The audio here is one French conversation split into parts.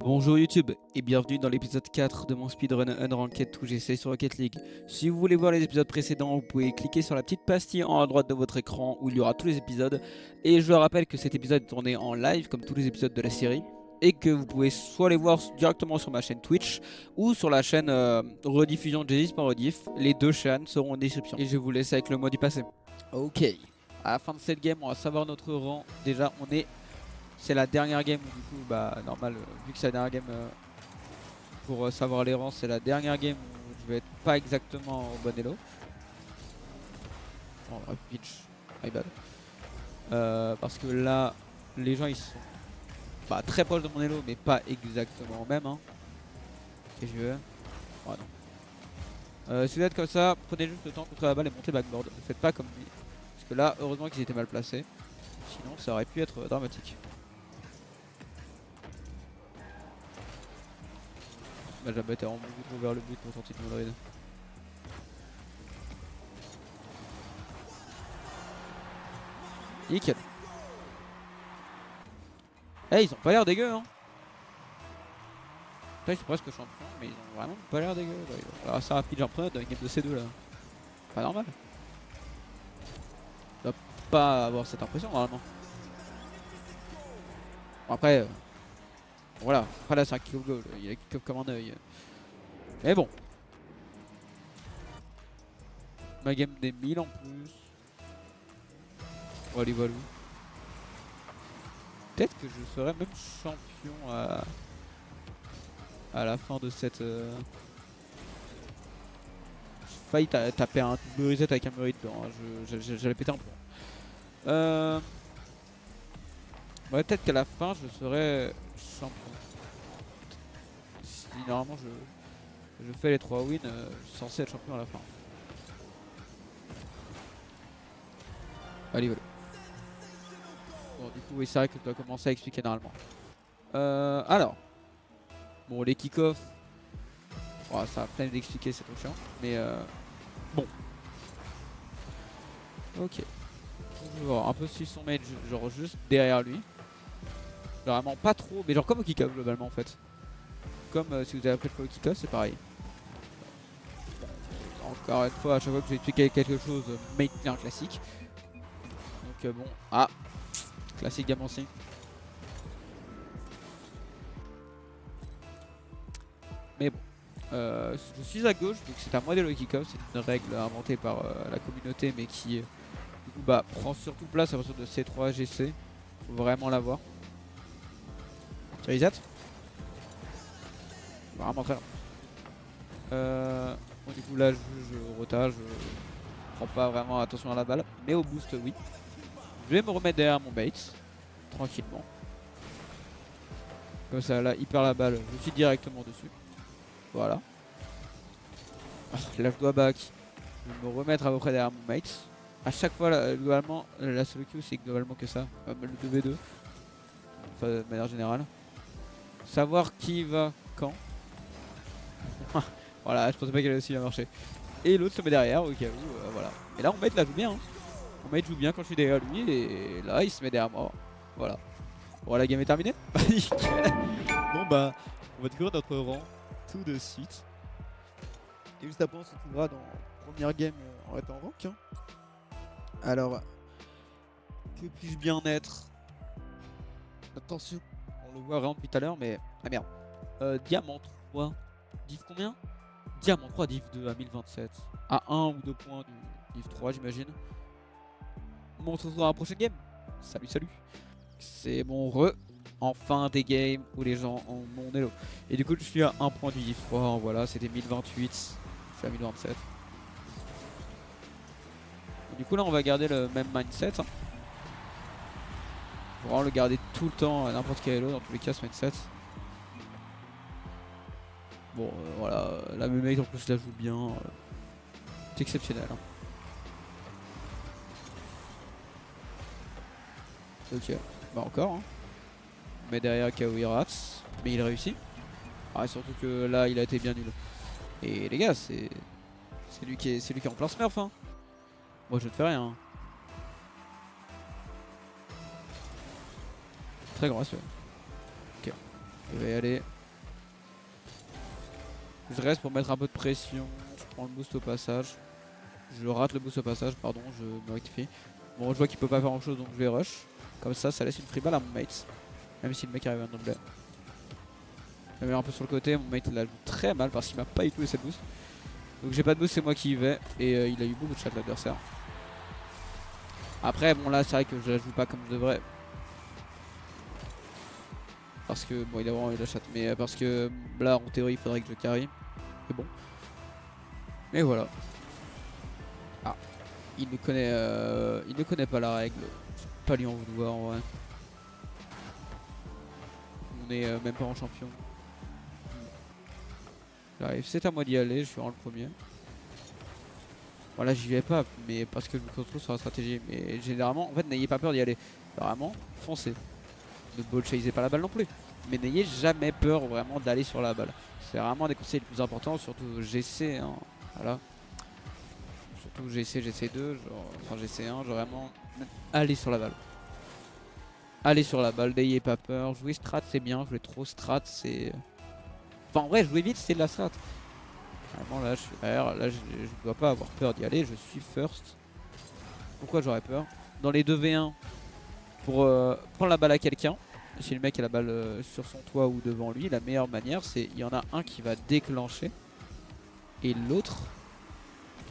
Bonjour YouTube et bienvenue dans l'épisode 4 de mon speedrun Unranked où j'essaie sur Rocket League. Si vous voulez voir les épisodes précédents, vous pouvez cliquer sur la petite pastille en haut à droite de votre écran où il y aura tous les épisodes. Et je rappelle que cet épisode est tourné en live comme tous les épisodes de la série. Et que vous pouvez soit les voir directement sur ma chaîne Twitch ou sur la chaîne rediffusion de Jésus par rediff. Les deux chaînes seront en description. Et je vous laisse avec le mot du passé. Ok, à la fin de cette game on va savoir notre rang. Déjà c'est la dernière game, du coup, bah normal, vu que c'est la dernière game pour savoir les rangs, c'est la dernière game où je vais être pas exactement au bon elo. Oh, pitch, my bad. Parce que là, les gens ils sont bah, très proches de mon elo, mais pas exactement au même. Hein. Et je veux. Oh, non. Si vous êtes comme ça, prenez juste le temps contre la balle et montez backboard. Ne faites pas comme lui. Parce que là, heureusement qu'ils étaient mal placés. Sinon, ça aurait pu être dramatique. Bah, j'avais été beaucoup trop vers le but pour tenter de me raid. Nickel. Eh, ils ont pas l'air dégueux, hein. Là, ils sont presque champions, mais ils ont vraiment pas l'air dégueu. Alors, ça rapide, j'en prends dans une game de C2 là. Pas normal. On doit pas avoir cette impression normalement. Bon, après, voilà. Après là, c'est un kick-off goal. Il a kick-off comme un oeil. Mais bon. Ma game des 1000 en plus. Voilà, voilà. Peut-être que je serai même champion à la fin de cette. Failli taper un double reset avec un murray dedans. Hein. J'allais péter un plomb. Ouais, peut-être qu'à la fin je serai champion. Si normalement je fais les 3 wins, je suis censé être champion à la fin. Allez, voilà. Bon, du coup, oui, c'est vrai que tu dois commencer à expliquer normalement. Alors, bon, les kick-offs, oh, ça va plein d'expliquer, c'est trop chiant. Mais bon. Ok. Je vais voir un peu si son mage, genre juste derrière lui. Vraiment pas trop, mais genre comme au kick-off globalement en fait. Comme si vous avez appris le kick-off, c'est pareil. Encore une fois, à chaque fois que je vais expliquer quelque chose, maintenir classique. Donc bon, classique Gamancy. Mais bon, je suis à gauche, donc c'est à moi d'élo kick-off. C'est une règle inventée par la communauté, mais qui du coup, bah, prend surtout place à partir de C3 GC. Faut vraiment l'avoir. Tu reset. Vraiment très bien. Bon, du coup là je rota, je prends pas vraiment attention à la balle, mais au boost oui. Je vais me remettre derrière mon bait, tranquillement. Comme ça là il perd la balle, je suis directement dessus. Voilà. Là je dois back, je vais me remettre à peu près derrière mon mate. A chaque fois là, globalement, la solo queue c'est globalement que ça, le 2v2. Enfin de manière générale. Savoir qui va quand. Voilà, je pensais pas qu'elle allait aussi bien marcher. Et l'autre se met derrière au cas où, voilà. Et là, mon mate la joue bien. Hein. Mon mate joue bien quand je suis derrière lui. Et là, il se met derrière moi. Voilà. Bon, la game est terminée. Bon, bah, on va découvrir notre rang tout de suite. Et juste après, on se retrouvera dans la première game en étant en rank. Hein. Alors, que puis-je bien être? Attention, on le voit vraiment depuis tout à l'heure, mais. Ah merde. Diamant 3. Div combien? Diamant 3, Div 2 à 1027. À 1 ou 2 points du Div 3, j'imagine. Bon, on se retrouve dans la prochaine game. Salut, salut. C'est mon enfin des games où les gens ont mon elo. Et du coup, je suis à 1 point du Div 3. Voilà, c'était 1028. Je suis à 1027. Et du coup, là, on va garder le même mindset. Hein. Faut vraiment le garder tout le temps à n'importe quel elo, dans tous les cas, ce mindset. Bon, voilà, la mate en plus la joue bien. C'est exceptionnel. Hein. Ok, bah encore. Hein. Mais derrière Kaoui Rats, mais il réussit. Ah, surtout que là, il a été bien nul. Et les gars, c'est lui qui est en plein smurf. Hein. Moi, je ne fais rien. Hein. Très gracieux. Ok. Il va y aller. Je reste pour mettre un peu de pression. Je prends le boost au passage. Je rate le boost au passage, pardon, je me rectifie. Bon, je vois qu'il peut pas faire grand chose donc je vais rush. Comme ça laisse une free balle à mon mate. Même si le mec arrive à un double. Je me mets un peu sur le côté, mon mate la joue très mal parce qu'il m'a pas du tout laissé le boost. Donc j'ai pas de boost, c'est moi qui y vais. Et il a eu beaucoup de chat l'adversaire. Après, bon là c'est vrai que je la joue pas comme je devrais. Parce que, bon il a vraiment eu la chatte. Mais parce que là en théorie il faudrait que je carry. Mais bon. Mais voilà. Ah. Il ne connaît pas la règle. Pas lui en vouloir en vrai. On est même pas en champion. J'arrive, c'est à moi d'y aller, je suis vraiment le premier. Voilà, j'y vais pas, mais parce que je me concentre sur la stratégie. Mais généralement, en fait, n'ayez pas peur d'y aller. Vraiment, foncez. Ne ball chaser pas la balle non plus. Mais n'ayez jamais peur vraiment d'aller sur la balle. C'est vraiment un des conseils les plus importants, surtout GC. Hein. Voilà. Surtout GC, GC2, genre, enfin GC1, genre vraiment, aller sur la balle. Allez sur la balle, n'ayez pas peur. Jouer strat, c'est bien. Jouer trop strat, c'est. Enfin, en vrai, jouer vite, c'est de la strat. Vraiment, là, je suis R. Là, je dois pas avoir peur d'y aller. Je suis first. Pourquoi j'aurais peur? Dans les 2v1, pour prendre la balle à quelqu'un, si le mec a la balle sur son toit ou devant lui, la meilleure manière, c'est il y en a un qui va déclencher et l'autre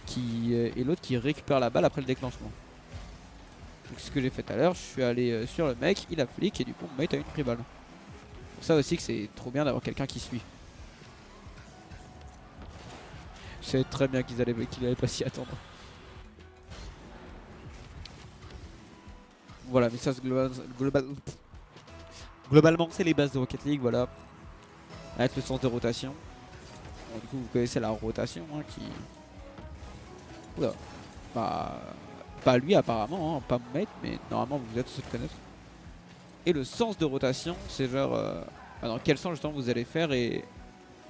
qui récupère la balle après le déclenchement. Donc, ce que j'ai fait tout à l'heure, je suis allé sur le mec, il a flic et du coup, mon mate a une free balle. Pour ça aussi que c'est trop bien d'avoir quelqu'un qui suit. Je savais très bien qu'il allait pas s'y attendre. Voilà, mais ça globalement c'est les bases de Rocket League, voilà. Avec le sens de rotation. Bon, du coup vous connaissez la rotation hein, qui. Oula. Bah. Pas lui apparemment, hein, pas mon mate, mais normalement vous êtes censé le connaître. Et le sens de rotation, c'est genre dans quel sens justement vous allez faire et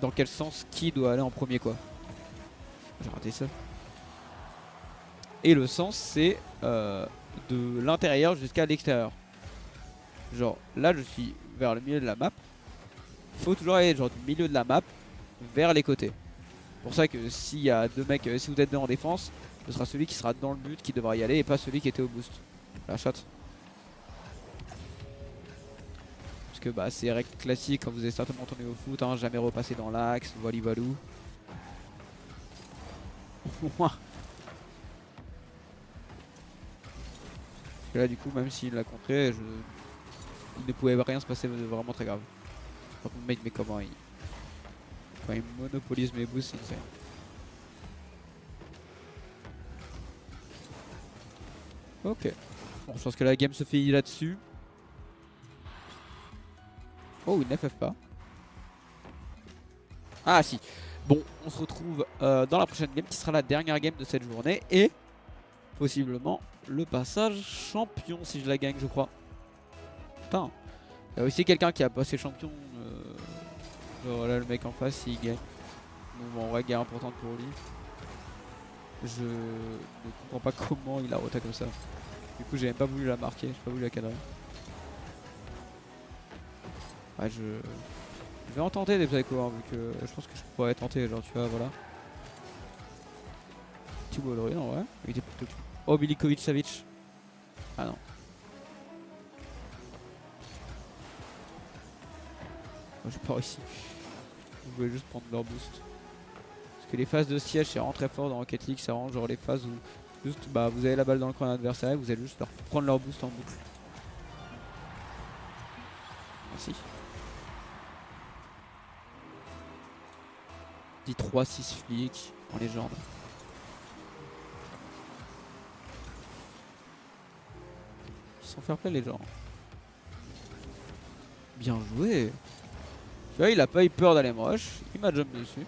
dans quel sens qui doit aller en premier quoi. J'ai raté ça. Et le sens c'est de l'intérieur jusqu'à l'extérieur. Genre là je suis vers le milieu de la map. Faut toujours aller genre du milieu de la map vers les côtés. C'est pour ça que s'il y a deux mecs, si vous êtes deux en défense, ce sera celui qui sera dans le but qui devra y aller et pas celui qui était au boost. La chatte. Parce que bah c'est règle classique quand vous avez certainement tourné au foot, hein, jamais repasser dans l'axe, voili voilou. Parce que là du coup même s'il l'a contré, il ne pouvait rien se passer de vraiment très grave. Par contre mec mais comment quand il monopolise mes boosts c'est insane. Ok. Bon je pense que la game se finit là-dessus. Oh il n'FF pas. Ah si. Bon on se retrouve dans la prochaine game qui sera la dernière game de cette journée et possiblement le passage champion si je la gagne je crois. Putain. Il y a aussi quelqu'un qui a passé champion. Genre là le mec en face s'il gagne. Donc bon, en vrai guerre importante pour lui. Je ne comprends pas comment il a rota comme ça. Du coup j'ai même pas voulu la marquer, j'ai pas voulu la cadrer. Ouais je vais en tenter des psychos hein, vu que je pense que je pourrais tenter genre tu vois voilà. Petit Wolverine en vrai. Il était plutôt cool. Oh Milikovic Savic. Ah non. Moi j'ai pas réussi. Vous pouvez juste prendre leur boost. Parce que les phases de siège c'est vraiment très fort dans Rocket League, c'est vraiment genre les phases où juste bah vous avez la balle dans le coin adversaire et vous allez juste leur prendre leur boost en boucle. Merci. Dit 3-6 flics en légende. Ils sont fair play les gens. Bien joué. Tu vois il a pas eu peur d'aller me rush, il m'a jump dessus.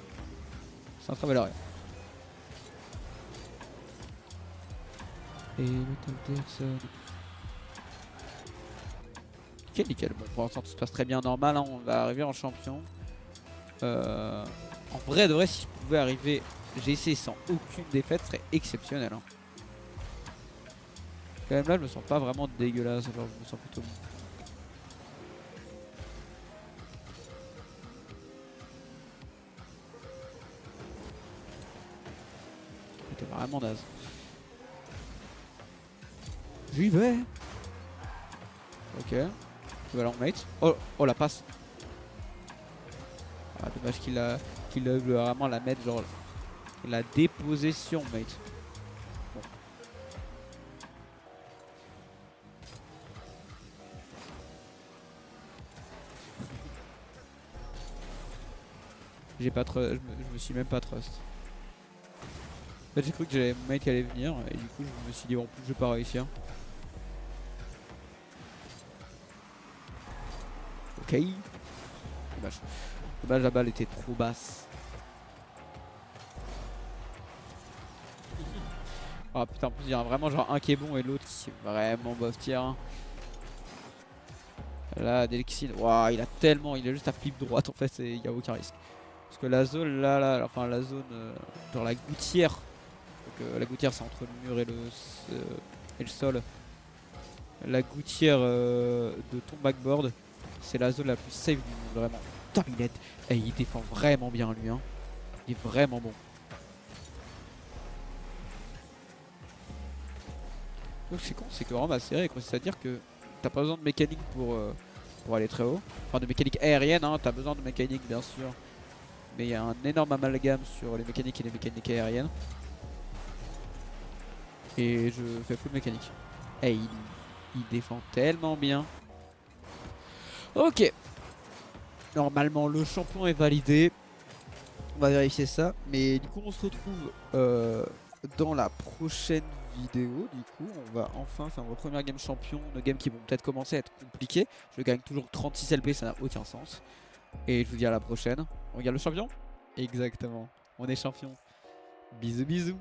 C'est un travail à rien. Et le Thompson. Ok nickel, bon pour l'instant tout se passe très bien normal, hein. On va arriver en champion. En vrai de vrai si je pouvais arriver GC sans aucune défaite ce serait exceptionnel hein. Quand même là je me sens pas vraiment dégueulasse, alors je me sens plutôt bon. vraiment naze. J'y vais. Ok. Je vais long mate. Oh, oh la passe. Ah, dommage qu'il a vraiment la mettre genre la dépossession mate. Bon. J'ai pas je me suis même pas trust. En fait j'ai cru que j'avais mon mate qui allait venir et du coup je me suis dit en plus je vais pas réussir. Ok. Dommage. Dommage la balle était trop basse. Ah putain en plus il y a vraiment genre un qui est bon et l'autre qui est vraiment bof tier 1. Là Delxil, waouh il a tellement, il est juste à flip droite en fait et il n'y a aucun risque. Parce que la zone là, enfin la zone genre la gouttière. Donc la gouttière c'est entre le mur et le sol. La gouttière de ton backboard, c'est la zone la plus safe du monde vraiment. Putain il défend vraiment bien lui hein. Il est vraiment bon. Donc c'est con, c'est que vraiment ma série consiste à dire que t'as pas besoin de mécanique pour aller très haut. Enfin de mécanique aérienne, hein, t'as besoin de mécanique bien sûr. Mais il y a un énorme amalgame sur les mécaniques et les mécaniques aériennes. Et je fais full mécanique. Et il défend tellement bien. Ok. Normalement le champion est validé. On va vérifier ça. Mais du coup on se retrouve dans la prochaine vidéo. Du coup on va enfin faire notre première game champion. Nos games qui vont peut-être commencer à être compliquées. Je gagne toujours 36 LP, ça n'a aucun sens. Et je vous dis à la prochaine. On regarde le champion? Exactement. On est champion. Bisous bisous.